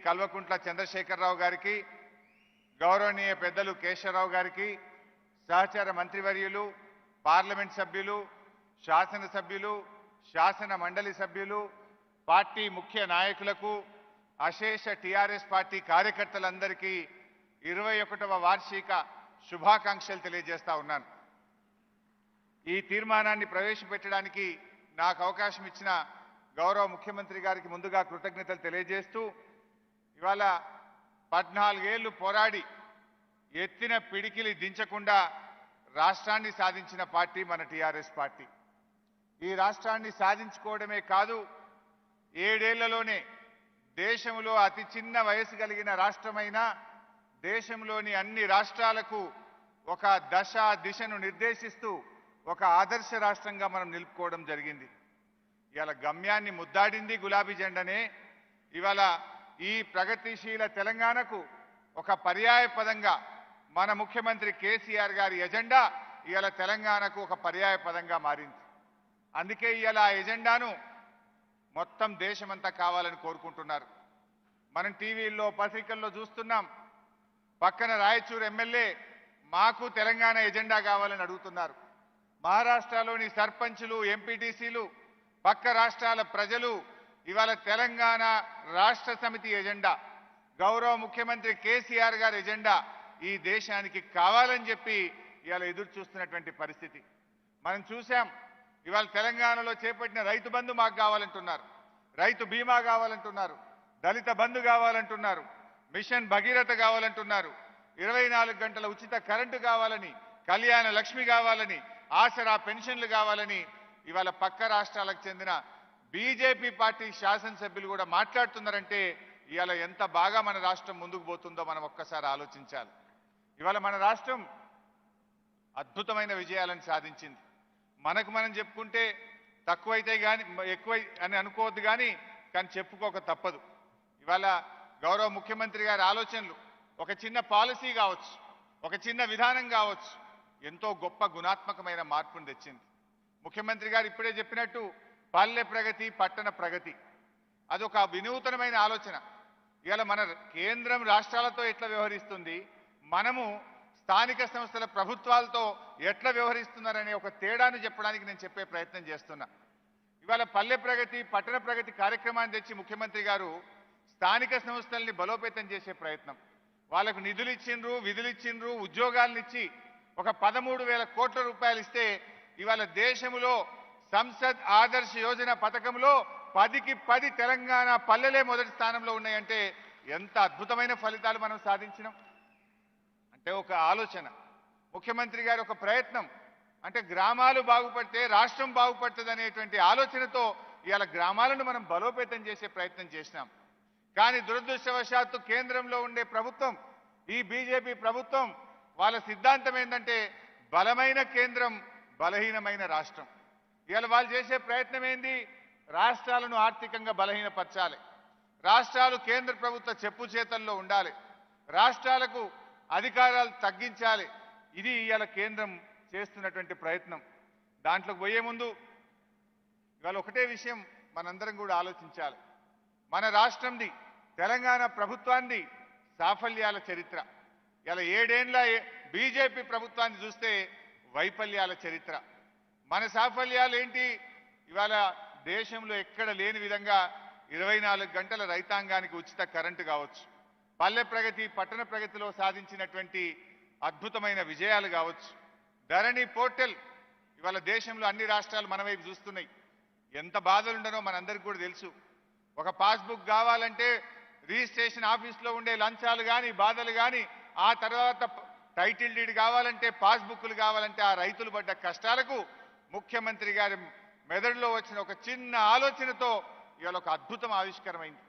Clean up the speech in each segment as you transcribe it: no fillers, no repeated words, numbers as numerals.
కల్వకుంట్ల చంద్రశేఖరరావు గారికి, గౌరవనీయ పెద్దలు కేశవరావు గారికి, సహచర మంత్రివర్యులు, పార్లమెంట్ సభ్యులు, శాసనసభ్యులు, శాసన మండలి సభ్యులు, పార్టీ ముఖ్య నాయకులకు, అశేష టీఆర్ఎస్ పార్టీ కార్యకర్తలందరికీ 21వ వార్షిక శుభాకాంక్షలు తెలియజేస్తా ఉన్నాను. ఈ తీర్మానాన్ని ప్రవేశపెట్టడానికి నాకు అవకాశం ఇచ్చిన గౌరవ ముఖ్యమంత్రి గారికి ముందుగా కృతజ్ఞతలు తెలియజేస్తూ, ఇవాళ 14 ఏళ్లు పోరాడి ఎత్తిన పిడికిలి దించకుండా రాష్ట్రాన్ని సాధించిన పార్టీ మన టీఆర్ఎస్ పార్టీ. ఈ రాష్ట్రాన్ని సాధించుకోవడమే కాదు, 7 ఏళ్లలోనే దేశంలో అతి చిన్న వయసు కలిగిన రాష్ట్రమైన దేశంలోని అన్ని రాష్ట్రాలకు ఒక దిశను నిర్దేశిస్తూ ఒక ఆదర్శ రాష్ట్రంగా మనం నిలుపుకోవడం జరిగింది. ఇవాళ గమ్యాన్ని ముద్దాడింది గులాబీ జెండానే. ఇవాళ ఈ ప్రగతిశీల తెలంగాణకు ఒక పర్యాయ పదంగా మన ముఖ్యమంత్రి కేసీఆర్ గారి ఎజెండా ఇవాళ తెలంగాణకు ఒక పర్యాయ పదంగా మారింది. అందుకే ఇవాళ ఆ ఎజెండాను మొత్తం దేశమంతా కావాలని కోరుకుంటున్నారు. మనం టీవీల్లో పత్రికల్లో చూస్తున్నాం. పక్కన రాయచూరు ఎమ్మెల్యే మాకు తెలంగాణ ఎజెండా కావాలని అడుగుతున్నారు. మహారాష్ట్రలోని సర్పంచులు, ఎంపీటీసీలు, పక్క రాష్ట్రాల ప్రజలు ఇవాళ తెలంగాణ రాష్ట్ర సమితి ఎజెండా, గౌరవ ముఖ్యమంత్రి కేసీఆర్ గారి ఎజెండా ఈ దేశానికి కావాలని చెప్పి ఇవాళ ఎదురు చూస్తున్నటువంటి పరిస్థితి మనం చూసాం. ఇవాళ తెలంగాణలో చేపట్టిన రైతు బంధు మాకు కావాలంటున్నారు, రైతు బీమా కావాలంటున్నారు, దళిత బంధు కావాలంటున్నారు, మిషన్ భగీరథ కావాలంటున్నారు, 24 గంటల ఉచిత కరెంటు కావాలని, కళ్యాణ లక్ష్మి కావాలని, ఆసరా పెన్షన్లు కావాలని ఇవాళ పక్క రాష్ట్రాలకు చెందిన బీజేపీ పార్టీ శాసనసభ్యులు కూడా మాట్లాడుతున్నారంటే ఇవాళ ఎంత బాగా మన రాష్ట్రం ముందుకు పోతుందో మనం ఒక్కసారి ఆలోచించాలి. ఇవాళ మన రాష్ట్రం అద్భుతమైన విజయాలను సాధించింది. మనకు మనం చెప్పుకుంటే తక్కువైతే కానీ ఎక్కువ అని అనుకోవద్దు, కానీ చెప్పుకోక తప్పదు. ఇవాళ గౌరవ ముఖ్యమంత్రి గారి ఆలోచనలు ఒక చిన్న పాలసీ కావచ్చు, ఒక చిన్న విధానం కావచ్చు, ఎంతో గొప్ప గుణాత్మకమైన మార్పును తెచ్చింది. ముఖ్యమంత్రి గారు ఇప్పుడే చెప్పినట్టు పల్లె ప్రగతి, పట్టణ ప్రగతి అదొక వినూతనమైన ఆలోచన. ఇవాళ మన కేంద్రం రాష్ట్రాలతో ఎట్లా వ్యవహరిస్తుంది, మనము స్థానిక సంస్థల ప్రభుత్వాలతో ఎట్లా వ్యవహరిస్తున్నారనే ఒక తేడాను చెప్పడానికి నేను చెప్పే ప్రయత్నం చేస్తున్నా. ఇవాళ పల్లె ప్రగతి, పట్టణ ప్రగతి కార్యక్రమాన్ని తెచ్చి ముఖ్యమంత్రి గారు స్థానిక సంస్థల్ని బలోపేతం చేసే ప్రయత్నం, వాళ్ళకు నిధులు ఇచ్చిండ్రు, విధులు ఇచ్చిండ్రు, ఉద్యోగాలను ఇచ్చి ఒక 13,000 కోట్ల రూపాయలు ఇస్తే ఇవాళ దేశంలో సంసద్ ఆదర్శ యోజన పథకంలో 10కి 10 తెలంగాణ పల్లెలే మొదటి స్థానంలో ఉన్నాయంటే ఎంత అద్భుతమైన ఫలితాలు మనం సాధించినాం. అంటే ఒక ఆలోచన, ముఖ్యమంత్రి గారి ఒక ప్రయత్నం, అంటే గ్రామాలు బాగుపడితే రాష్ట్రం బాగుపడుతుంది అనేటువంటి ఆలోచనతో ఇవాళ గ్రామాలను మనం బలోపేతం చేసే ప్రయత్నం చేసినాం. కానీ దురదృష్టవశాత్తు కేంద్రంలో ఉండే ప్రభుత్వం, ఈ బీజేపీ ప్రభుత్వం వాళ్ళ సిద్ధాంతం ఏంటంటే బలమైన కేంద్రం, బలహీనమైన రాష్ట్రం. ఇవాళ వాళ్ళు చేసే ప్రయత్నం ఏంది, రాష్ట్రాలను ఆర్థికంగా బలహీనపరచాలి, రాష్ట్రాలు కేంద్ర ప్రభుత్వ చెప్పు చేతల్లో ఉండాలి, రాష్ట్రాలకు అధికారాలు తగ్గించాలి. ఇది ఇవాళ కేంద్రం చేస్తున్నటువంటి ప్రయత్నం. దాంట్లోకి పోయే ముందు ఇవాళ ఒకటే విషయం మనందరం కూడా ఆలోచించాలి. మన రాష్ట్రంది, తెలంగాణ ప్రభుత్వాన్ని సాఫల్యాల చరిత్ర. ఇలా 7 ఏళ్ల బీజేపీ ప్రభుత్వాన్ని చూస్తే వైఫల్యాల చరిత్ర. మన సాఫల్యాలు ఏంటి, ఇవాళ దేశంలో ఎక్కడ లేని విధంగా 24 గంటల రైతాంగానికి ఉచిత కరెంటు కావచ్చు, పల్లె ప్రగతి, పట్టణ ప్రగతిలో సాధించినటువంటి అద్భుతమైన విజయాలు కావచ్చు, ధరణి పోర్టల్ ఇవాళ దేశంలో అన్ని రాష్ట్రాలు మన వైపు చూస్తున్నాయి. ఎంత బాధలుండనో మనందరికీ కూడా తెలుసు. ఒక పాస్బుక్ కావాలంటే రిజిస్ట్రేషన్ ఆఫీస్లో ఉండే లంచాలు కానీ, బాధలు కానీ, ఆ తర్వాత టైటిల్ డీడ్ కావాలంటే, పాస్బుక్లు కావాలంటే ఆ రైతులు పడ్డ కష్టాలకు ముఖ్యమంత్రి గారి మెదడులో వచ్చిన ఒక చిన్న ఆలోచనతో ఇవాళ ఒక అద్భుతం ఆవిష్కరమైంది.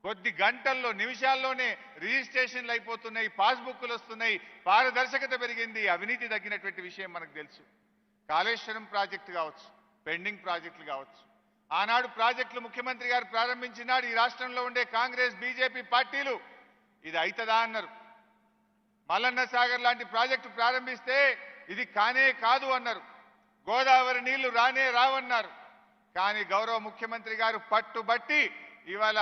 కొద్ది గంటల్లో, నిమిషాల్లోనే రిజిస్ట్రేషన్లు అయిపోతున్నాయి, పాస్బుక్లు వస్తున్నాయి, పారదర్శకత పెరిగింది, అవినీతి తగ్గినటువంటి విషయం మనకు తెలుసు. కాళేశ్వరం ప్రాజెక్టు కావచ్చు, పెండింగ్ ప్రాజెక్టులు కావచ్చు, ఆనాడు ప్రాజెక్టులు ముఖ్యమంత్రి గారు ప్రారంభించినాడు. ఈ రాష్ట్రంలో ఉండే కాంగ్రెస్, బీజేపీ పార్టీలు ఇది అవుతుందా అన్నారు. మల్లన్న సాగర్ లాంటి ప్రాజెక్టు ప్రారంభిస్తే ఇది కానే కాదు అన్నారు. గోదావరి నీళ్లు రానే రావన్నారు. కానీ గౌరవ ముఖ్యమంత్రి గారు పట్టుబట్టి ఇవాళ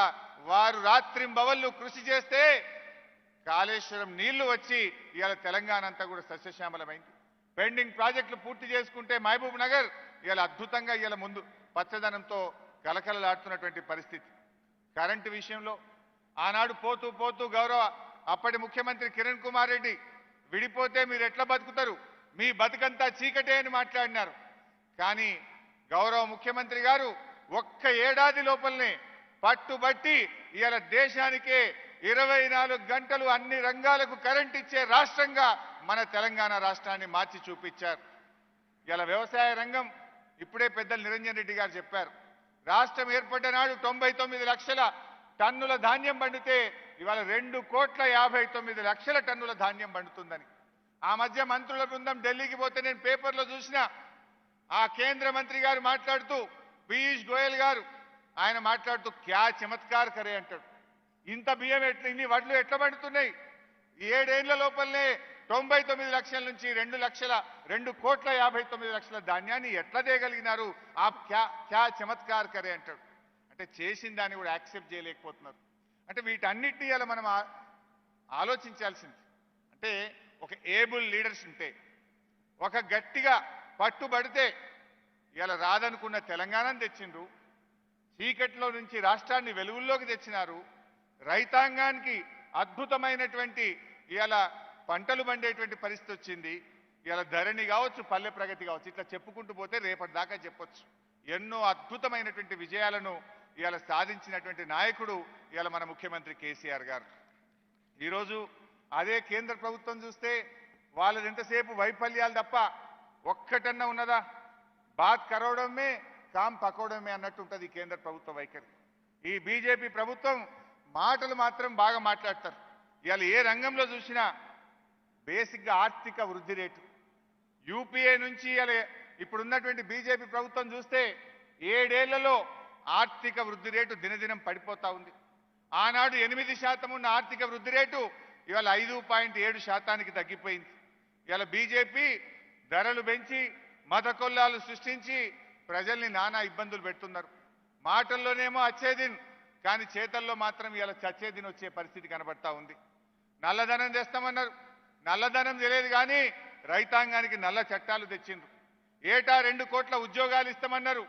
వారు రాత్రింబవళ్ళు కృషి చేస్తే కాళేశ్వరం నీళ్లు వచ్చి ఇవాళ తెలంగాణ అంతా కూడా సస్యశ్యామలమైంది. పెండింగ్ ప్రాజెక్టులు పూర్తి చేసుకుంటే మహబూబ్ నగర్ ఇవాళ అద్భుతంగా ఇవాళ ముందు పచ్చదనంతో కలకలలాడుతున్నటువంటి పరిస్థితి. కరెంటు విషయంలో ఆనాడు పోతూ పోతూ గౌరవ అప్పటి ముఖ్యమంత్రి కిరణ్ కుమార్ రెడ్డి విడిపోతే మీరు ఎట్లా బతుకుతారు, మీ బతుకంతా చీకటే అని మాట్లాడినారు. కానీ గౌరవ ముఖ్యమంత్రి గారు ఒక్క ఏడాది లోపలనే పట్టుబట్టి ఇవాళ దేశానికే 24 గంటలు అన్ని రంగాలకు కరెంట్ ఇచ్చే రాష్ట్రంగా మన తెలంగాణ రాష్ట్రాన్ని మార్చి చూపించారు. ఇలా వ్యవసాయ రంగం ఇప్పుడే పెద్దలు నిరంజన్ రెడ్డి గారు చెప్పారు. రాష్ట్రం ఏర్పడ్డ నాడు 99 లక్షల టన్నుల ధాన్యం పండితే ఇవాళ 2,59,00,000 టన్నుల ధాన్యం పండుతుందని. ఆ మధ్య మంత్రుల బృందం ఢిల్లీకి పోతే నేను పేపర్లో చూసిన ఆ కేంద్ర మంత్రి గారు మాట్లాడుతూ, పీయూష్ గోయల్ గారు ఆయన మాట్లాడుతూ క్యా చమత్కార్ కరే అంటాడు. ఇంత బియ్యం ఎట్లా, ఇన్ని వడ్లు ఎట్లా పండుతున్నాయి? 7 ఏళ్ల లోపలనే 99 లక్షల నుంచి 2,59,00,000 ధాన్యాన్ని ఎట్లా తేగలిగినారు? ఆ క్యా చమత్కార్ కరే అంటాడు. అంటే చేసిన దాన్ని కూడా యాక్సెప్ట్ చేయలేకపోతున్నారు. అంటే వీటన్నిటినీ ఇలా మనం ఆలోచించాల్సింది. అంటే ఒక ఏబుల్ లీడర్స్ ఉంటే, ఒక గట్టిగా పట్టుబడితే ఇలా రాదనుకున్న తెలంగాణను తెచ్చిండ్రు, చీకట్లో నుంచి రాష్ట్రాన్ని వెలుగుల్లోకి తెచ్చినారు, రైతాంగానికి అద్భుతమైనటువంటి ఇలా పంటలు పండేటువంటి పరిస్థితి వచ్చింది. ఇలా ధరణి కావచ్చు, పల్లె ప్రగతి కావచ్చు, ఇట్లా చెప్పుకుంటూ పోతే రేపటి దాకా చెప్పొచ్చు. ఎన్నో అద్భుతమైనటువంటి విజయాలను ఇలా సాధించినటువంటి నాయకుడు ఇలా మన ముఖ్యమంత్రి కేసీఆర్ గారు. ఈరోజు అదే కేంద్ర ప్రభుత్వం చూస్తే వాళ్ళది ఎంతసేపు వైఫల్యాలు తప్ప ఒక్కటన్నా ఉన్నదా? బాత్ కరోడమే కామ్ పకోవడమే అన్నట్టు ఉంటుంది కేంద్ర ప్రభుత్వ వైఖరి. ఈ బీజేపీ ప్రభుత్వం మాటలు మాత్రం బాగా మాట్లాడతారు. ఇవాళ ఏ రంగంలో చూసినా బేసిక్గా ఆర్థిక వృద్ధి రేటు యూపీఏ నుంచి ఇప్పుడున్నటువంటి బీజేపీ ప్రభుత్వం చూస్తే 7 ఏళ్లలో ఆర్థిక వృద్ధి రేటు దినదినం పడిపోతా ఉంది. ఆనాడు 8% ఉన్న ఆర్థిక వృద్ధి రేటు ఇవాళ 5.7% తగ్గిపోయింది. ఇవాళ బీజేపీ ధరలు పెంచి మత కొల్లాలు సృష్టించి ప్రజల్ని నానా ఇబ్బందులు పెడుతున్నారు. మాటల్లోనేమో అచ్చేదిన్, కానీ చేతల్లో మాత్రం ఇవాళ చచ్చేదిన్ వచ్చే పరిస్థితి కనబడతా ఉంది. నల్లధనం తెస్తామన్నారు, నల్లధనం తెలియదు కానీ రైతాంగానికి నల్ల చట్టాలు తెచ్చిండ్రు. ఏటా 2 కోట్ల ఉద్యోగాలు ఇస్తామన్నారు,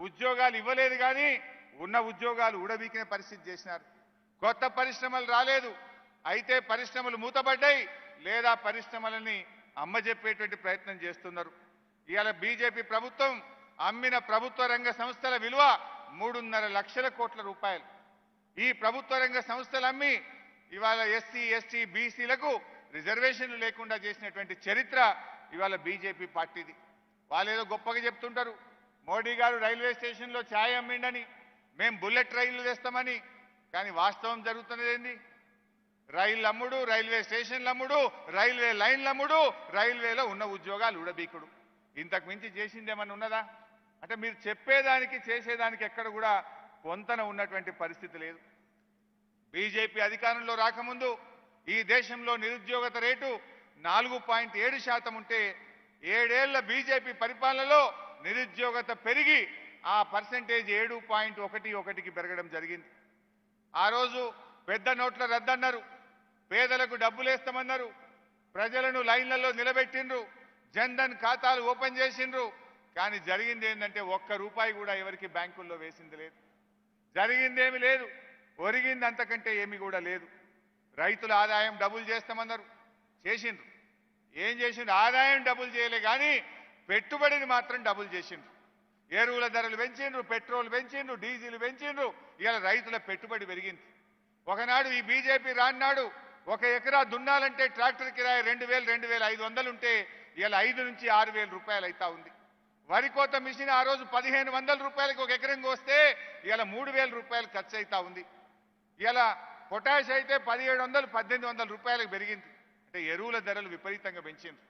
ఉద్యోగాలు ఇవ్వలేదు కానీ ఉన్న ఉద్యోగాలు ఊడబీకిన పరిస్థితి చేసినారు. కొత్త పరిశ్రమలు రాలేదు, అయితే పరిశ్రమలు మూతపడ్డాయి లేదా పరిశ్రమలని అమ్మజెప్పేటువంటి ప్రయత్నం చేస్తున్నారు. ఇవాళ బీజేపీ ప్రభుత్వం అమ్మిన ప్రభుత్వ రంగ సంస్థల విలువ 3.5 లక్షల కోట్ల రూపాయలు. ఈ ప్రభుత్వ రంగ సంస్థలు అమ్మి ఇవాళ ఎస్సీ ఎస్టీ బీసీలకు రిజర్వేషన్లు లేకుండా చేసినటువంటి చరిత్ర ఇవాళ బీజేపీ పార్టీది. వాళ్ళు ఏదో గొప్పగా చెప్తుంటారు, మోడీ గారు రైల్వే స్టేషన్లో ఛాయ్ అమ్మిండని, మేము బుల్లెట్ రైళ్లు తెస్తామని. కానీ వాస్తవం జరుగుతున్నది ఏంది? రైళ్లు అమ్ముడు, రైల్వే స్టేషన్లు అమ్ముడు, రైల్వే లైన్లు అమ్ముడు, రైల్వేలో ఉన్న ఉద్యోగాలు ఉడబీకుడు. ఇంతకు మించి చేసింది ఏమన్నా ఉన్నదా? అంటే మీరు చెప్పేదానికి చేసేదానికి ఎక్కడ కూడా పొంతన ఉన్నటువంటి పరిస్థితి లేదు. బీజేపీ అధికారంలో రాకముందు ఈ దేశంలో నిరుద్యోగత రేటు 4.7% ఉంటే 7 ఏళ్ల బీజేపీ పరిపాలనలో నిరుద్యోగత పెరిగి ఆ పర్సెంటేజ్ 7.11కి పెరగడం జరిగింది. ఆ రోజు పెద్ద నోట్ల రద్దన్నారు, పేదలకు డబ్బులేస్తామన్నారు, ప్రజలను లైన్లలో నిలబెట్టిండ్రు, జన్ధన్ ఖాతాలు ఓపెన్ చేసిండ్రు. కానీ జరిగింది ఏంటంటే ₹1 కూడా ఎవరికి బ్యాంకుల్లో వేసింది లేదు. జరిగిందేమి లేదు, ఒరిగింది అంతకంటే ఏమి కూడా లేదు. రైతుల ఆదాయం డబుల్ చేస్తామన్నారు, చేసిండ్రు. ఏం చేసిండ్రు? ఆదాయం డబుల్ చేయలే కానీ పెట్టుబడిని మాత్రం డబుల్ చేసిండ్రు. ఎరువుల ధరలు పెంచిండ్రు, పెట్రోల్ పెంచిండ్రు, డీజిల్ పెంచిండ్రు. ఇవాళ రైతుల పెట్టుబడి పెరిగింది. ఒకనాడు ఈ బీజేపీ రాన్నాడు 1 ఎకరా దున్నాలంటే ట్రాక్టర్ కిరాయి 2,000, 2,500 ఉంటే ఇవాళ 5 నుంచి 6,000 రూపాయలు అవుతా ఉంది. వరి కోత మిషన్ ఆ రోజు 1,500 రూపాయలకి 1 ఎకరం కోస్తే ఇవాళ 3,000 రూపాయలు ఖర్చు అవుతా ఉంది. ఇలా పొటాష్ అయితే 1,700, 1,800 రూపాయలకు పెరిగింది. అంటే ఎరువుల ధరలు విపరీతంగా పెంచింది.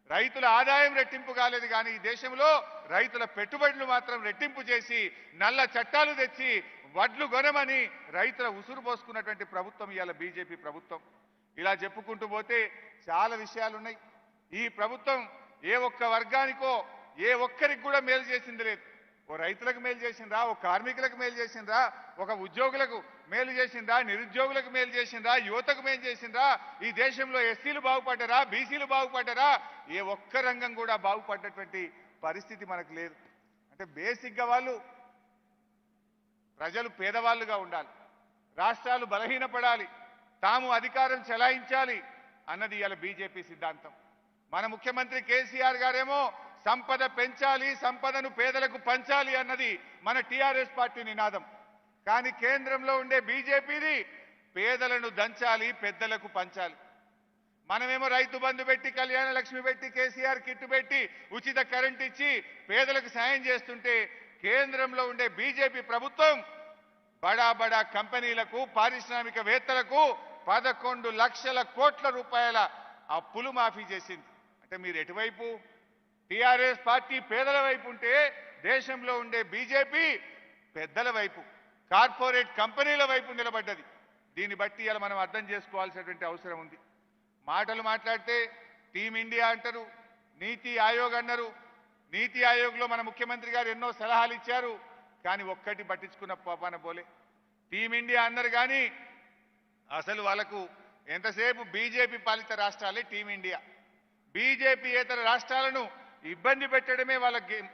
రైతుల ఆదాయం రెట్టింపు కాలేదు కానీ ఈ దేశంలో రైతుల పెట్టుబడులు మాత్రం రెట్టింపు చేసి నల్ల చట్టాలు తెచ్చి వడ్లు కొనమని రైతుల ఉసురు పోసుకున్నటువంటి ప్రభుత్వం ఇవాళ బీజేపీ ప్రభుత్వం. ఇలా చెప్పుకుంటూ పోతే చాలా విషయాలున్నాయి. ఈ ప్రభుత్వం ఏ ఒక్క వర్గానికో ఏ ఒక్కరికి కూడా మేలు చేసింది లేదు. ఓ రైతులకు మేలు చేసిండ్రా, ఓ కార్మికులకు మేలు చేసిండ్రా, ఒక ఉద్యోగులకు మేలు చేసిండ్రా, నిరుద్యోగులకు మేలు చేసిండ్రా, యువతకు మేలు చేసిండ్రా, ఈ దేశంలో ఎస్సీలు బాగుపడ్డారా, బీసీలు బాగుపడ్డారా? ఏ ఒక్క రంగం కూడా బాగుపడ్డటువంటి పరిస్థితి మనకు లేదు. అంటే బేసిక్గా వాళ్ళు ప్రజలు పేదవాళ్ళుగా ఉండాలి, రాష్ట్రాలు బలహీనపడాలి, తాము అధికారం చెలాయించాలి అన్నది ఇవాళ బీజేపీ సిద్ధాంతం. మన ముఖ్యమంత్రి కేసీఆర్ గారేమో సంపద పెంచాలి, సంపదను పేదలకు పంచాలి అన్నది మన టీఆర్ఎస్ పార్టీ నినాదం. కానీ కేంద్రంలో ఉండే బీజేపీది పేదలను దంచాలి, పెద్దలకు పంచాలి. మనమేమో రైతు బంధు పెట్టి, కళ్యాణ లక్ష్మి పెట్టి, కేసీఆర్ కిట్టు పెట్టి, ఉచిత కరెంట్ ఇచ్చి పేదలకు సాయం చేస్తుంటే కేంద్రంలో ఉండే బీజేపీ ప్రభుత్వం బడా బడా కంపెనీలకు, పారిశ్రామికవేత్తలకు 11 లక్షల కోట్ల రూపాయల అప్పులు మాఫీ చేసింది. అంటే మీరు ఎటువైపు? టీఆర్ఎస్ పార్టీ పేదల వైపు ఉంటే దేశంలో ఉండే బీజేపీ పెద్దల వైపు, కార్పొరేట్ కంపెనీల వైపు నిలబడ్డది. దీన్ని బట్టి ఇలా మనం అర్థం చేసుకోవాల్సినటువంటి అవసరం ఉంది. మాటలు మాట్లాడితే టీమిండియా అంటారు, నీతి ఆయోగ్ అన్నారు. నీతి ఆయోగ్లో మన ముఖ్యమంత్రి గారు ఎన్నో సలహాలు ఇచ్చారు, కానీ ఒక్కటి పట్టించుకున్న పాపాన పోలే. టీమిండియా అన్నారు కానీ అసలు వాళ్ళకు ఎంతసేపు బీజేపీ పాలిత రాష్ట్రాలే టీమిండియా. బీజేపీయేతర రాష్ట్రాలను ఇబ్బంది పెట్టడమే వాళ్ళ గేమ్.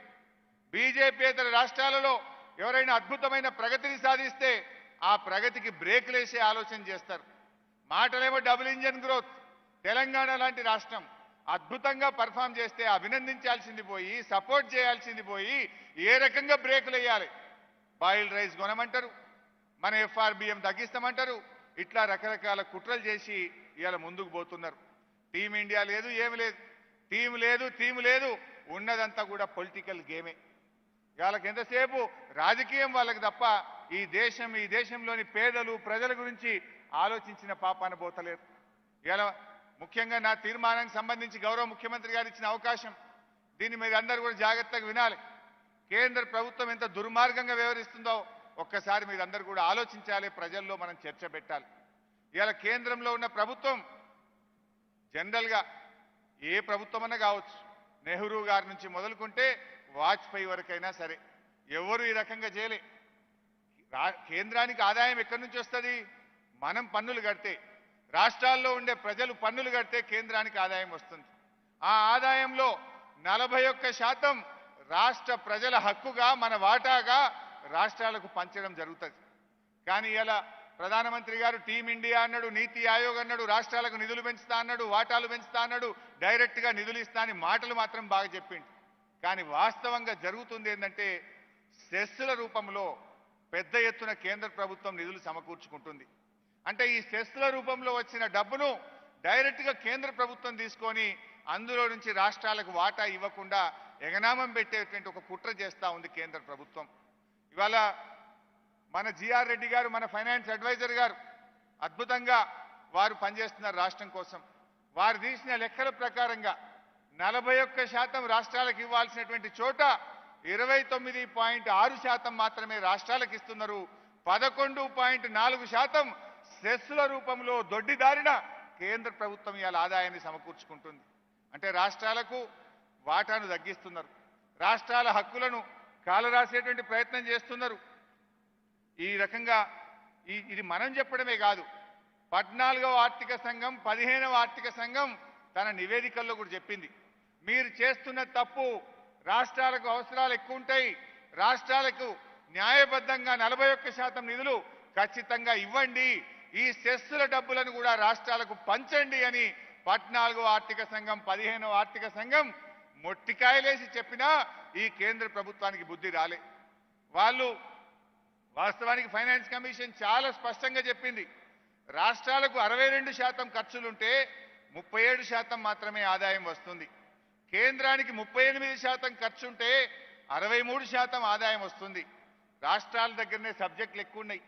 బీజేపీయేతర రాష్ట్రాలలో ఎవరైనా అద్భుతమైన ప్రగతిని సాధిస్తే ఆ ప్రగతికి బ్రేకులు వేసే ఆలోచన చేస్తారు. మాటలేమో డబుల్ ఇంజన్ గ్రోత్. తెలంగాణ లాంటి రాష్ట్రం అద్భుతంగా పర్ఫామ్ చేస్తే అభినందించాల్సింది పోయి, సపోర్ట్ చేయాల్సింది పోయి, ఏ రకంగా బ్రేకులు వేయాలి? బాయిల్డ్ రైస్ కొనమంటారు, మన ఎఫ్ఆర్బిఎం తగ్గిస్తామంటారు. ఇట్లా రకరకాల కుట్రలు చేసి ఇవాళ ముందుకు పోతున్నారు. టీమిండియా లేదు, ఏమి లేదు, టీము లేదు, ఉన్నదంతా కూడా పొలిటికల్ గేమే. వాళ్ళకి ఎంతసేపు రాజకీయం వాళ్ళకి తప్ప ఈ దేశంలోని పేదలు, ప్రజల గురించి ఆలోచించిన పాపాన పోతలేరు. ఇలా ముఖ్యంగా నా తీర్మానానికి సంబంధించి గౌరవ ముఖ్యమంత్రి గారు ఇచ్చిన అవకాశం, దీన్ని మీరు అందరూ కూడా జాగ్రత్తగా వినాలి. కేంద్ర ప్రభుత్వం ఎంత దుర్మార్గంగా వ్యవహరిస్తుందో ఒక్కసారి మీరందరూ కూడా ఆలోచించాలి, ప్రజల్లో మనం చర్చ పెట్టాలి. ఇవాళ కేంద్రంలో ఉన్న ప్రభుత్వం జనరల్గా ఏ ప్రభుత్వం అన్నా కావచ్చు, నెహ్రూ గారి నుంచి మొదలుకుంటే వాజ్పేయి వరకైనా సరే ఎవరు ఈ రకంగా చేయలే. కేంద్రానికి ఆదాయం ఎక్కడి నుంచి వస్తుంది? మనం పన్నులు కడితే, రాష్ట్రాల్లో ఉండే ప్రజలు పన్నులు కడితే కేంద్రానికి ఆదాయం వస్తుంది. ఆ ఆదాయంలో 41% రాష్ట్ర ప్రజల హక్కుగా, మన వాటాగా రాష్ట్రాలకు పంచడం జరుగుతుంది. కానీ ఇలా ప్రధానమంత్రి గారు టీమిండియా అన్నాడు, నీతి ఆయోగ్ అన్నాడు, రాష్ట్రాలకు నిధులు పెంచుతా అన్నాడు, వాటాలు పెంచుతా అన్నాడు, డైరెక్ట్గా నిధులు ఇస్తా అని మాటలు మాత్రం బాగా చెప్పిండు. కానీ వాస్తవంగా జరుగుతుంది ఏంటంటే సెస్సుల రూపంలో పెద్ద ఎత్తున కేంద్ర ప్రభుత్వం నిధులు సమకూర్చుకుంటుంది. అంటే ఈ సెస్సుల రూపంలో వచ్చిన డబ్బును డైరెక్ట్గా కేంద్ర ప్రభుత్వం తీసుకొని అందులో నుంచి రాష్ట్రాలకు వాటా ఇవ్వకుండా ఎగనామం పెట్టేటువంటి ఒక కుట్ర చేస్తూ ఉంది కేంద్ర ప్రభుత్వం. ఇవాళ మన జిఆర్ రెడ్డి గారు, మన ఫైనాన్స్ అడ్వైజర్ గారు అద్భుతంగా వారు పనిచేస్తున్నారు రాష్ట్రం కోసం. వారు తీసిన లెక్కల ప్రకారంగా 41% రాష్ట్రాలకు ఇవ్వాల్సినటువంటి చోట 29.6% మాత్రమే రాష్ట్రాలకు ఇస్తున్నారు. 11.4% సెస్సుల రూపంలో దొడ్డిదారిన కేంద్ర ప్రభుత్వం ఇవాళ ఆదాయాన్ని సమకూర్చుకుంటుంది. అంటే రాష్ట్రాలకు వాటాను తగ్గిస్తున్నారు, రాష్ట్రాల హక్కులను కాలరాసేటువంటి ప్రయత్నం చేస్తున్నారు. ఈ రకంగా ఇది మనం చెప్పడమే కాదు, 14వ ఆర్థిక సంఘం, 15వ ఆర్థిక సంఘం తన నివేదికల్లో కూడా చెప్పింది. మీరు చేస్తున్న తప్పు, రాష్ట్రాలకు అవసరాలు ఎక్కువ ఉంటాయి, రాష్ట్రాలకు న్యాయబద్ధంగా 41% నిధులు ఖచ్చితంగా ఇవ్వండి, ఈ సెస్సుల డబ్బులను కూడా రాష్ట్రాలకు పంచండి అని 14వ ఆర్థిక సంఘం, 15వ ఆర్థిక సంఘం మొట్టికాయలేసి చెప్పినా ఈ కేంద్ర ప్రభుత్వానికి బుద్ధి రాలే. వాళ్ళు వాస్తవానికి ఫైనాన్స్ కమిషన్ చాలా స్పష్టంగా చెప్పింది, రాష్ట్రాలకు 62% ఖర్చులుంటే 37% మాత్రమే ఆదాయం వస్తుంది. కేంద్రానికి 38% ఖర్చుంటే 63% ఆదాయం వస్తుంది. రాష్ట్రాల దగ్గరనే సబ్జెక్టులు ఎక్కువ ఉన్నాయి.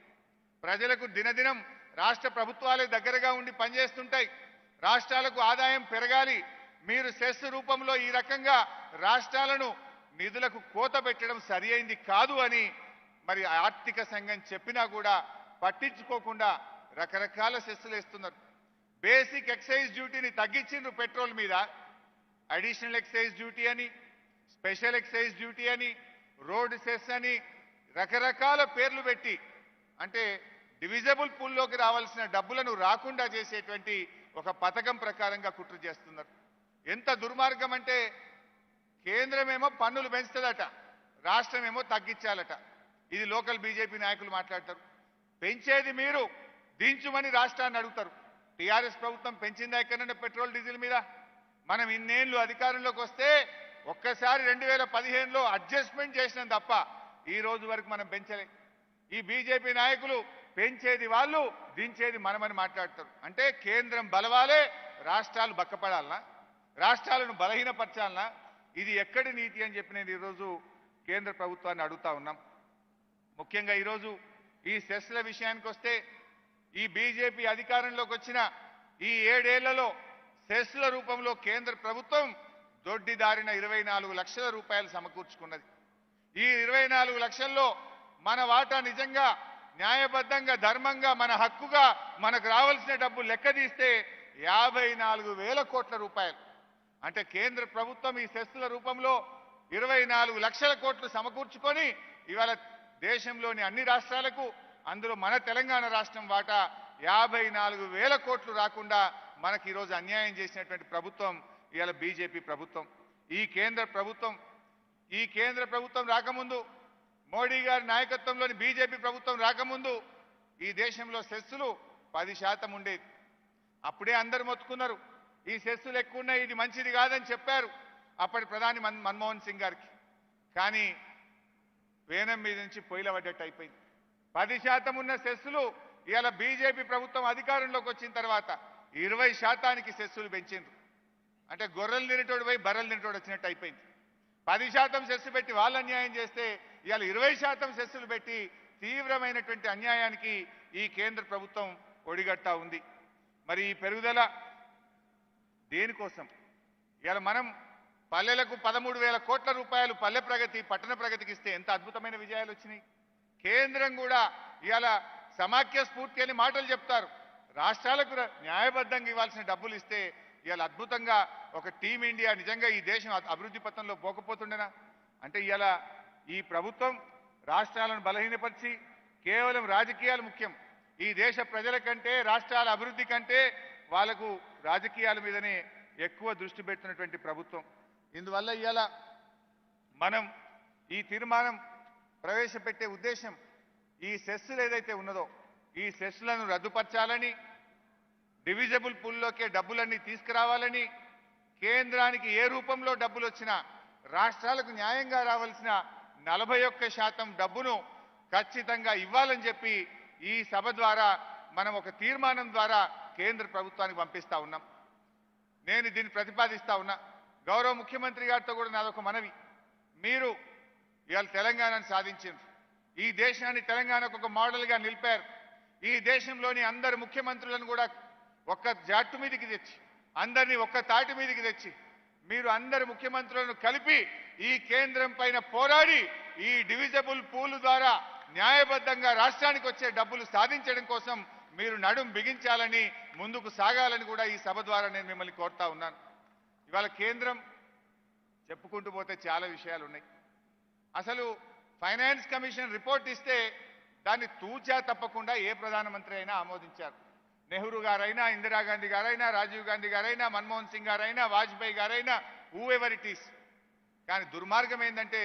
ప్రజలకు దినదినం రాష్ట్ర ప్రభుత్వాలే దగ్గరగా ఉండి పనిచేస్తుంటాయి. రాష్ట్రాలకు ఆదాయం పెరగాలి, మీరు సెస్ రూపంలో ఈ రకంగా రాష్ట్రాలను నిధులకు కోత పెట్టడం సరి అయింది కాదు అని మరి ఆర్థిక సంఘం చెప్పినా కూడా పట్టించుకోకుండా రకరకాల సెస్సులు వేస్తున్నారు. బేసిక్ ఎక్సైజ్ డ్యూటీని తగ్గించిండ్రు పెట్రోల్ మీద, అడిషనల్ ఎక్సైజ్ డ్యూటీ అని, స్పెషల్ ఎక్సైజ్ డ్యూటీ అని, రోడ్ సెస్ అని రకరకాల పేర్లు పెట్టి, అంటే డివిజబుల్ పూల్లోకి రావాల్సిన డబ్బులను రాకుండా చేసేటువంటి ఒక పథకం ప్రకారంగా కుట్ర చేస్తున్నారు. ఎంత దుర్మార్గం అంటే కేంద్రమేమో పన్నులు పెంచుతుందట, రాష్ట్రమేమో తగ్గించాలట. ఇది లోకల్ బీజేపీ నాయకులు మాట్లాడతారు. పెంచేది మీరు, దించుమని రాష్ట్రాన్ని అడుగుతారు. టీఆర్ఎస్ ప్రభుత్వం పెంచిందా ఎక్కడైనా పెట్రోల్ డీజిల్ మీద? మనం ఇన్నేళ్లు అధికారంలోకి వస్తే ఒక్కసారి 2015లో అడ్జస్ట్మెంట్ చేసినాం తప్ప ఈ రోజు వరకు మనం పెంచలే. ఈ బీజేపీ నాయకులు పెంచేది వాళ్ళు, దించేది మనమని మాట్లాడతారు. అంటే కేంద్రం బలవాలే, రాష్ట్రాలు బక్కపడాలనా, రాష్ట్రాలను బలహీనపరచాలనా? ఇది ఎక్కడి నీతి అని చెప్పి నేను ఈరోజు కేంద్ర ప్రభుత్వాన్ని అడుగుతా ఉన్నాం. ముఖ్యంగా ఈరోజు ఈ సెస్ల విషయానికి వస్తే ఈ బీజేపీ అధికారంలోకి వచ్చిన ఈ 7 ఏళ్లలో సెస్ల రూపంలో కేంద్ర ప్రభుత్వం దొడ్డిదారిన 24 లక్షల రూపాయలు సమకూర్చుకున్నది. ఈ 24 లక్షల్లో మన వాటా నిజంగా న్యాయబద్ధంగా, ధర్మంగా, మన హక్కుగా మనకు రావాల్సిన డబ్బు లెక్క తీస్తే 54,000 కోట్ల రూపాయలు. అంటే కేంద్ర ప్రభుత్వం ఈ సెస్ల రూపంలో 24 లక్షల కోట్లు సమకూర్చుకొని ఇవాళ దేశంలోని అన్ని రాష్ట్రాలకు, అందులో మన తెలంగాణ రాష్ట్రం వాటా 54,000 కోట్లు రాకుండా మనకి ఈరోజు అన్యాయం చేసినటువంటి ప్రభుత్వం ఇవాళ బీజేపీ ప్రభుత్వం. ఈ కేంద్ర ప్రభుత్వం రాకముందు, మోడీ గారి నాయకత్వంలోని బీజేపీ ప్రభుత్వం రాకముందు ఈ దేశంలో సెస్సులు 10% ఉండేది. అప్పుడే అందరు మొత్తుకున్నారు, ఈ సెస్సులు ఎక్కువ ఉన్నాయి, ఇది మంచిది కాదని చెప్పారు అప్పటి ప్రధాని మన్మోహన్ సింగ్ గారికి. కానీ వేనం మీద నుంచి పొయ్యిల పడ్డట్టు అయిపోయింది. 10% ఉన్న సెస్సులు ఇవాళ బీజేపీ ప్రభుత్వం అధికారంలోకి వచ్చిన తర్వాత 20% సెస్సులు పెంచిండ్రు. అంటే గొర్రెలు తినేటోడు పోయి బర్రెలు తినేటోడు వచ్చినట్టు అయిపోయింది. 10% సెస్సు పెట్టి వాళ్ళు అన్యాయం చేస్తే ఇవాళ 20% సెస్సులు పెట్టి తీవ్రమైనటువంటి అన్యాయానికి ఈ కేంద్ర ప్రభుత్వం ఒడిగట్టా ఉంది. మరి ఈ పెరుగుదల దేనికోసం? ఇవాళ మనం పల్లెలకు 13,000 కోట్ల రూపాయలు పల్లె ప్రగతి, పట్టణ ప్రగతికి ఇస్తే ఎంత అద్భుతమైన విజయాలు వచ్చినాయి. కేంద్రం కూడా ఇవాళ సమాఖ్య స్ఫూర్తి అని మాటలు చెప్తారు. రాష్ట్రాలకు న్యాయబద్ధంగా ఇవ్వాల్సిన డబ్బులు ఇస్తే ఇవాళ అద్భుతంగా ఒక టీం ఇండియా నిజంగా ఈ దేశం అభివృద్ధి పథంలో పోకపోతుండేనా? అంటే ఇవాళ ఈ ప్రభుత్వం రాష్ట్రాలను బలహీనపరిచి కేవలం రాజకీయాలు ముఖ్యం, ఈ దేశ ప్రజల కంటే, రాష్ట్రాల అభివృద్ధి కంటే వాళ్లకు రాజకీయాల మీదనే ఎక్కువ దృష్టి పెడుతున్నటువంటి ప్రభుత్వం. ఇందువల్ల ఇవాళ మనం ఈ తీర్మానం ప్రవేశపెట్టే ఉద్దేశం ఈ సెస్సులు ఏదైతే ఉన్నదో ఈ సెస్సులను రద్దుపరచాలని, డివిజబుల్ పూల్లోకే డబ్బులన్నీ తీసుకురావాలని, కేంద్రానికి ఏ రూపంలో డబ్బులు వచ్చినా రాష్ట్రాలకు న్యాయంగా రావాల్సిన 41% డబ్బును ఖచ్చితంగా ఇవ్వాలని చెప్పి ఈ సభ ద్వారా మనం ఒక తీర్మానం ద్వారా కేంద్ర ప్రభుత్వానికి పంపిస్తా ఉన్నాం. నేను దీన్ని ప్రతిపాదిస్తా ఉన్నా. గౌరవ ముఖ్యమంత్రి గారితో కూడా నాదొక మనవి. మీరు ఇవాళ తెలంగాణను సాధించారు, ఈ దేశాన్ని తెలంగాణకు ఒక మోడల్గా నిలిపారు. ఈ దేశంలోని అందరు ముఖ్యమంత్రులను కూడా ఒక్క జాట్టు మీదకి తెచ్చి, అందరినీ ఒక్క తాటి మీదకి తెచ్చి, మీరు అందరు ముఖ్యమంత్రులను కలిపి ఈ కేంద్రం పైన పోరాడి ఈ డివిజబుల్ పూల్ ద్వారా న్యాయబద్ధంగా రాష్ట్రానికి వచ్చే డబ్బులు సాధించడం కోసం మీరు నడుం బిగించాలని, ముందుకు సాగాలని కూడా ఈ సభ ద్వారా నేను మిమ్మల్ని కోరుతా ఉన్నాను. ఇవాళ కేంద్రం చెప్పుకుంటూ పోతే చాలా విషయాలు ఉన్నాయి. అసలు ఫైనాన్స్ కమిషన్ రిపోర్ట్ ఇస్తే దాన్ని తూచా తప్పకుండా ఏ ప్రధానమంత్రి అయినా ఆమోదించారు. నెహ్రూ గారైనా, ఇందిరాగాంధీ గారైనా, రాజీవ్ గాంధీ గారైనా, మన్మోహన్ సింగ్ గారైనా, వాజ్పేయి గారైనా, హూఎవర్ ఇట్ ఈస్. కానీ దుర్మార్గం ఏంటంటే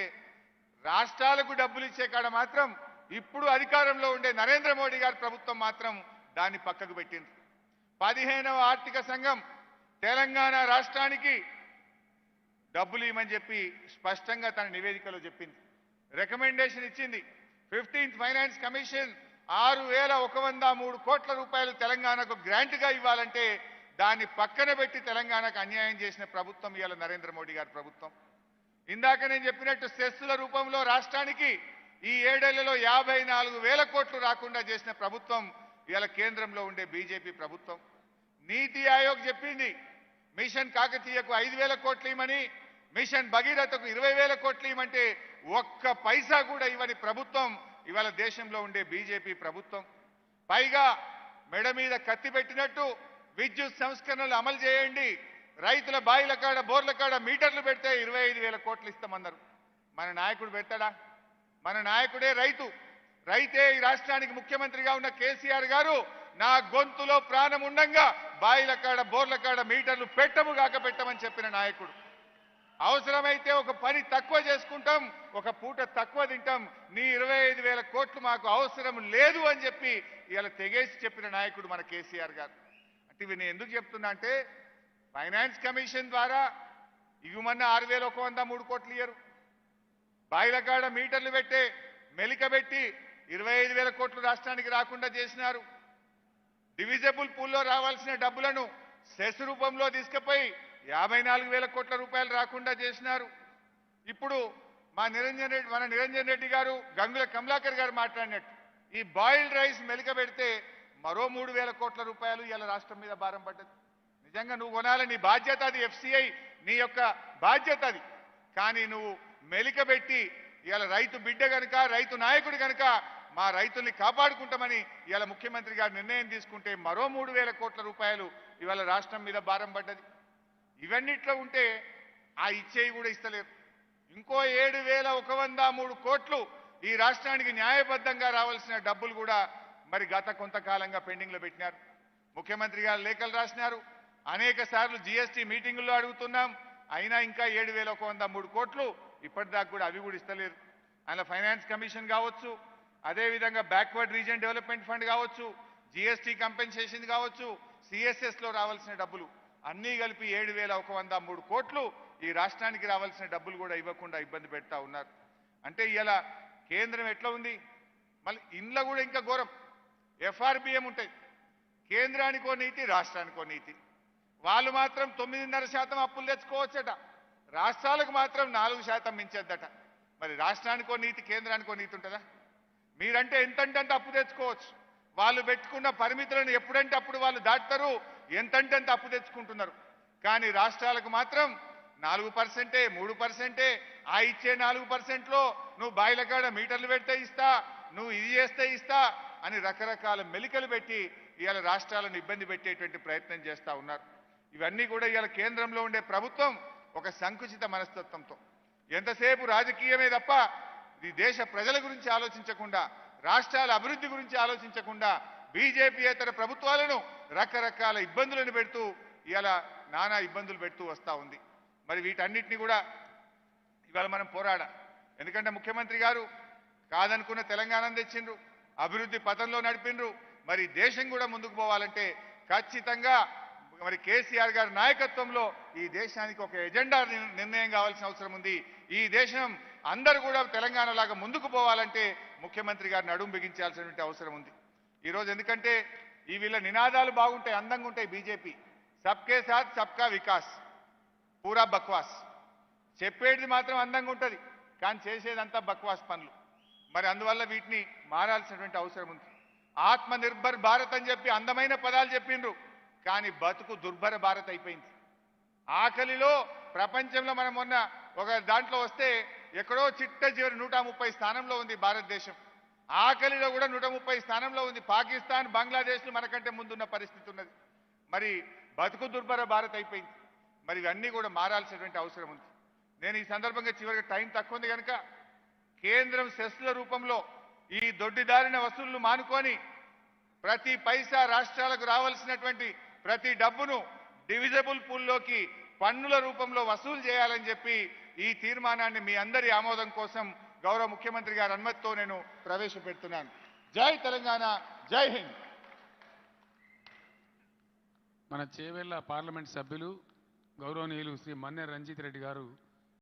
రాష్ట్రాలకు డబ్బులు ఇచ్చే కాడ మాత్రం ఇప్పుడు అధికారంలో ఉండే నరేంద్ర మోడీ గారి ప్రభుత్వం మాత్రం దాన్ని పక్కకు పెట్టింది. 15వ ఆర్థిక సంఘం తెలంగాణ రాష్ట్రానికి డబ్బులు ఇవ్వమని చెప్పి స్పష్టంగా తన నివేదికలో చెప్పింది, రికమెండేషన్ ఇచ్చింది. 15th ఫైనాన్స్ కమిషన్ 6,103 కోట్ల రూపాయలు తెలంగాణకు గ్రాంట్గా ఇవ్వాలంటే దాన్ని పక్కన పెట్టి తెలంగాణకు అన్యాయం చేసిన ప్రభుత్వం ఇవాళ నరేంద్ర మోడీ గారి ప్రభుత్వం. ఇందాక నేను చెప్పినట్టు సెస్సుల రూపంలో రాష్ట్రానికి ఈ 7 ఏళ్లలో 54,000 కోట్లు రాకుండా చేసిన ప్రభుత్వం ఇవాళ కేంద్రంలో ఉండే బీజేపీ ప్రభుత్వం. నీతి ఆయోగ్ చెప్పింది మిషన్ కాకతీయకు 5,000 కోట్లు ఇవ్వమని, మిషన్ భగీరథకు 20,000 కోట్లు ఇవ్వమంటే ఒక్క పైసా కూడా ఇవ్వని ప్రభుత్వం ఇవాళ దేశంలో ఉండే బీజేపీ ప్రభుత్వం. పైగా మెడ మీద కత్తి పెట్టినట్టు విద్యుత్ సంస్కరణలు అమలు చేయండి, రైతుల బాయిల కాడ, బోర్ల కాడ మీటర్లు పెడితే 25,000 కోట్లు ఇస్తామన్నారు. మన నాయకుడు పెడతాడా? మన నాయకుడే రైతు. రైతే ఈ రాష్ట్రానికి ముఖ్యమంత్రిగా ఉన్న కేసీఆర్ గారు నా గొంతులో ప్రాణం ఉండంగా బాయిల కాడ బోర్ల కాడ మీటర్లు పెట్టమని చెప్పిన నాయకుడు. అవసరమైతే ఒక పని తక్కువ చేసుకుంటాం, ఒక పూట తక్కువ తింటాం, నీ 25,000 కోట్లు మాకు అవసరం లేదు అని చెప్పి ఇలా తెగేసి చెప్పిన నాయకుడు మన కేసీఆర్ గారు. అంటే ఇవి నేను ఎందుకు చెప్తున్నా అంటే ఫైనాన్స్ కమిషన్ ద్వారా ఇవ్వమన్న 6,103 కోట్లు ఇయ్యరు, బాయిల కాడ మీటర్లు పెట్టే మెలికబెట్టి 25,000 కోట్లు రాష్ట్రానికి రాకుండా చేసినారు. డివిజబుల్ పూల్లో రావాల్సిన డబ్బులను సెస్ రూపంలో తీసుకుపోయి 54,000 కోట్ల రూపాయలు రాకుండా చేసినారు. ఇప్పుడు మన నిరంజన్ రెడ్డి గారు గంగుల కమలాకర్ గారు మాట్లాడినట్టు ఈ బాయిల్డ్ రైస్ మెలికబెడితే మరో 3,000 కోట్ల రూపాయలు ఇలా రాష్ట్రం మీద భారం పడ్డది. నిజంగా నువ్వు కొనాలి, నీ బాధ్యత అది, ఎఫ్సిఐ నీ యొక్క బాధ్యత అది. కానీ నువ్వు మెలికబెట్టి ఇవాళ రైతు బిడ్డ కనుక, రైతు నాయకుడు కనుక మా రైతుల్ని కాపాడుకుంటామని ఇవాళ ముఖ్యమంత్రి గారు నిర్ణయం తీసుకుంటే మరో 3,000 కోట్ల రూపాయలు ఇవాళ రాష్ట్రం మీద భారం పడ్డది. ఇవన్నిట్లో ఉంటే ఆ ఇచ్చేవి కూడా ఇస్తలేరు. ఇంకో 7,103 కోట్లు ఈ రాష్ట్రానికి న్యాయబద్ధంగా రావాల్సిన డబ్బులు కూడా మరి గత కొంతకాలంగా పెండింగ్లో పెట్టినారు. ముఖ్యమంత్రి గారు లేఖలు రాసినారు, అనేక సార్లు జీఎస్టీ మీటింగుల్లో అడుగుతున్నాం, అయినా ఇంకా 7,103 కోట్లు ఇప్పటిదాకా కూడా అవి కూడా ఇస్తలేరు. అందులో ఫైనాన్స్ కమిషన్ కావచ్చు, అదేవిధంగా బ్యాక్వర్డ్ రీజియన్ డెవలప్మెంట్ ఫండ్ కావచ్చు, జీఎస్టీ కంపెన్సేషన్ కావచ్చు, సిఎస్ఎస్లో రావాల్సిన డబ్బులు అన్నీ కలిపి 7,103 కోట్లు ఈ రాష్ట్రానికి రావాల్సిన డబ్బులు కూడా ఇవ్వకుండా ఇబ్బంది పెడతా ఉన్నారు. అంటే ఇలా కేంద్రం ఎట్లా ఉంది, మళ్ళీ ఇంట్లో కూడా ఇంకా ఘోరం. ఎఫ్ఆర్బిఎం ఉంటాయి, కేంద్రానికో నీతి రాష్ట్రానికో నీతి. వాళ్ళు మాత్రం 9.5% అప్పులు తెచ్చుకోవచ్చట, రాష్ట్రాలకు మాత్రం 4% మించద్దట. మరి రాష్ట్రానికో నీతి కేంద్రానికో నీతి ఉంటుందా? మీరంటే ఎంతంటే అంత అప్పు తెచ్చుకోవచ్చు, వాళ్ళు పెట్టుకున్న పరిమితులను ఎప్పుడంటే అప్పుడు వాళ్ళు దాటుతారు, ఎంతంటే అంత అప్పు తెచ్చుకుంటున్నారు. కానీ రాష్ట్రాలకు మాత్రం 4%, 3%, ఆ ఇచ్చే 4%లో నువ్వు బాయిల కాడ మీటర్లు పెడితే ఇస్తా, నువ్వు ఇది చేస్తే ఇస్తా అని రకరకాల మెలికలు పెట్టి ఇవాళ రాష్ట్రాలను ఇబ్బంది పెట్టేటువంటి ప్రయత్నం చేస్తూ ఉన్నారు. ఇవన్నీ కూడా ఇవాళ కేంద్రంలో ఉండే ప్రభుత్వం ఒక సంకుచిత మనస్తత్వంతో ఎంతసేపు రాజకీయమే తప్ప ఈ దేశ ప్రజల గురించి ఆలోచించకుండా, రాష్ట్రాల అభివృద్ధి గురించి ఆలోచించకుండా బీజేపీయేతర ప్రభుత్వాలను రకరకాల ఇబ్బందులను పెడుతూ ఇవాళ నానా ఇబ్బందులు పెడుతూ వస్తూ ఉంది. మరి వీటన్నిటిని కూడా ఇవాళ మనం పోరాడాలి. ఎందుకంటే ముఖ్యమంత్రి గారు కాదనుకున్న తెలంగాణను తెచ్చిండ్రు, అభివృద్ధి పథంలో నడిపిండ్రు. మరి దేశం కూడా ముందుకు పోవాలంటే ఖచ్చితంగా మరి కేసీఆర్ గారి నాయకత్వంలో ఈ దేశానికి ఒక ఎజెండా నిర్ణయం కావాల్సిన అవసరం ఉంది. ఈ దేశం అందరూ కూడా తెలంగాణ లాగా ముందుకు పోవాలంటే ముఖ్యమంత్రి గారిని నడుం బిగించాల్సినటువంటి అవసరం ఉంది ఈరోజు. ఎందుకంటే ఈ వీళ్ళ నినాదాలు బాగుంటాయి, అందంగా ఉంటాయి. బీజేపీ సబ్కే సాత్ సబ్కా వికాస్, పూరా బక్వాస్. చెప్పేది మాత్రం అందంగా ఉంటుంది, కానీ చేసేదంతా బక్వాస్ పనులు. మరి అందువల్ల వీటిని మారాల్సినటువంటి అవసరం ఉంది. ఆత్మ నిర్భర్ భారత్ అని చెప్పి అందమైన పదాలు చెప్పిండ్రు, కానీ బతుకు దుర్భర భారత్ అయిపోయింది. ఆకలిలో ప్రపంచంలో మనం మొన్న ఒక దాంట్లో వస్తే ఎక్కడో చిట్ట చివరి 130 స్థానంలో ఉంది భారతదేశం. ఆకలిలో కూడా 130 స్థానంలో ఉంది. పాకిస్తాన్, బంగ్లాదేశ్లు మనకంటే ముందున్న పరిస్థితి ఉన్నది. మరి బతుకు దుర్భర భారత్ అయిపోయింది. మరి ఇవన్నీ కూడా మారాల్సినటువంటి అవసరం ఉంది. నేను ఈ సందర్భంగా చివరికి టైం తక్కువ ఉంది కనుక కేంద్రం సెస్ల రూపంలో ఈ దొడ్డిదారిన వసూళ్లు మానుకొని ప్రతి పైసా రాష్ట్రాలకు రావాల్సినటువంటి ప్రతి డబ్బును డివిజబుల్ పూల్లోకి పన్నుల రూపంలో వసూలు చేయాలని చెప్పి ఈ తీర్మానాన్ని మీ అందరి ఆమోదం కోసం గౌరవ ముఖ్యమంత్రి గారి అనుమతితో నేను ప్రవేశపెడుతున్నాను. జై తెలంగాణ, జై హింద్. మన చేవెళ్ల పార్లమెంట్ సభ్యులు గౌరవనీయులు శ్రీ మన్నె రంజిత్ రెడ్డి గారు